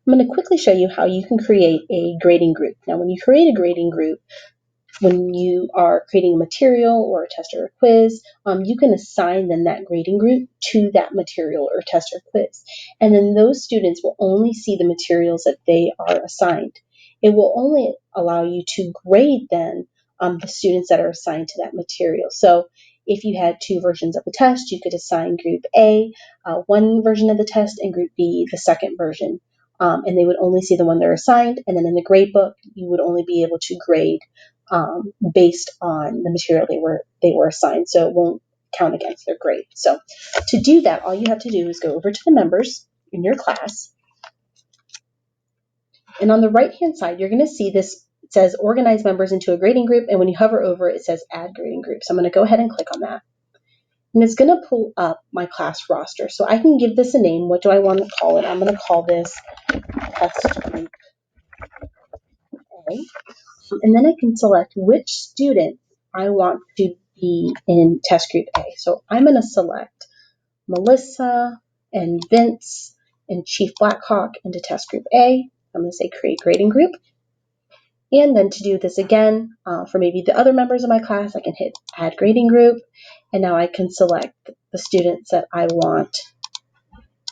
I'm going to quickly show you how you can create a grading group. Now, when you create a grading group, when you are creating a material or a test or a quiz, you can assign then that grading group to that material or test or quiz. And then those students will only see the materials that they are assigned. It will only allow you to grade then the students that are assigned to that material. So if you had 2 versions of the test, you could assign group A one version of the test and group B the second version. And they would only see the one they're assigned. And then in the grade book, you would only be able to grade based on the material they were assigned, so it won't count against their grade. So to do that, all you have to do is go over to the members in your class, and on the right-hand side, you're going to see this. It says organize members into a grading group, and when you hover over it, it says add grading group. So I'm going to go ahead and click on that, and it's going to pull up my class roster. So I can give this a name. What do I want to call it? I'm going to call this test group A. And then I can select which student I want to be in test group A. So I'm going to select Melissa and Vince and Chief Blackhawk into test group A. I'm going to say create grading group. And then to do this again, for maybe the other members of my class, I can hit add grading group. And now I can select the students that I want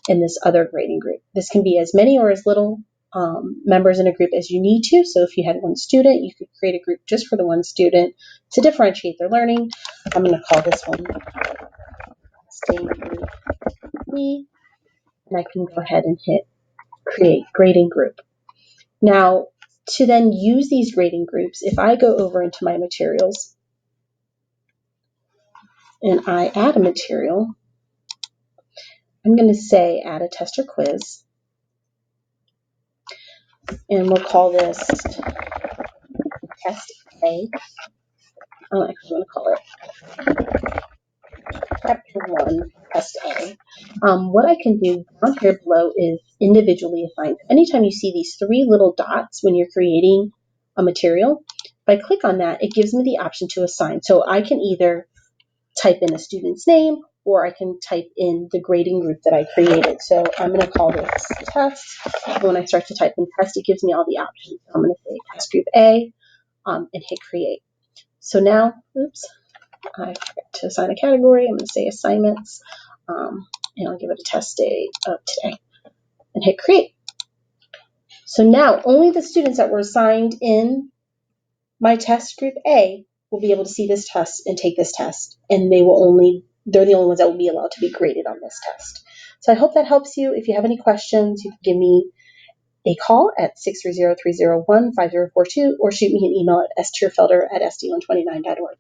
in this other grading group. This can be as many or as little members in a group as you need to. So if you had 1 student, you could create a group just for the 1 student to differentiate their learning. I'm going to call this one testing group B, and I can go ahead and hit create grading group. Now, to then use these grading groups, if I go over into my materials and I add a material, I'm going to say add a test or quiz, and we'll call this test A. I'm actually going to call it Chapter 1, Test A. What I can do down here below is individually assign. Anytime you see these 3 little dots when you're creating a material, if I click on that, it gives me the option to assign. So I can either type in a student's name or I can type in the grading group that I created. So I'm going to call this test. And when I start to type in test, it gives me all the options. So I'm going to say test group A and hit create. So now, I forgot to assign a category. I'm going to say assignments, and I'll give it a test day of today and hit create. So now only the students that were assigned in my test group A will be able to see this test and take this test, and they're the only ones that will be allowed to be graded on this test. So I hope that helps you. If you have any questions, you can give me a call at 630-301-5042 or shoot me an email at stierfelder@sd129.org.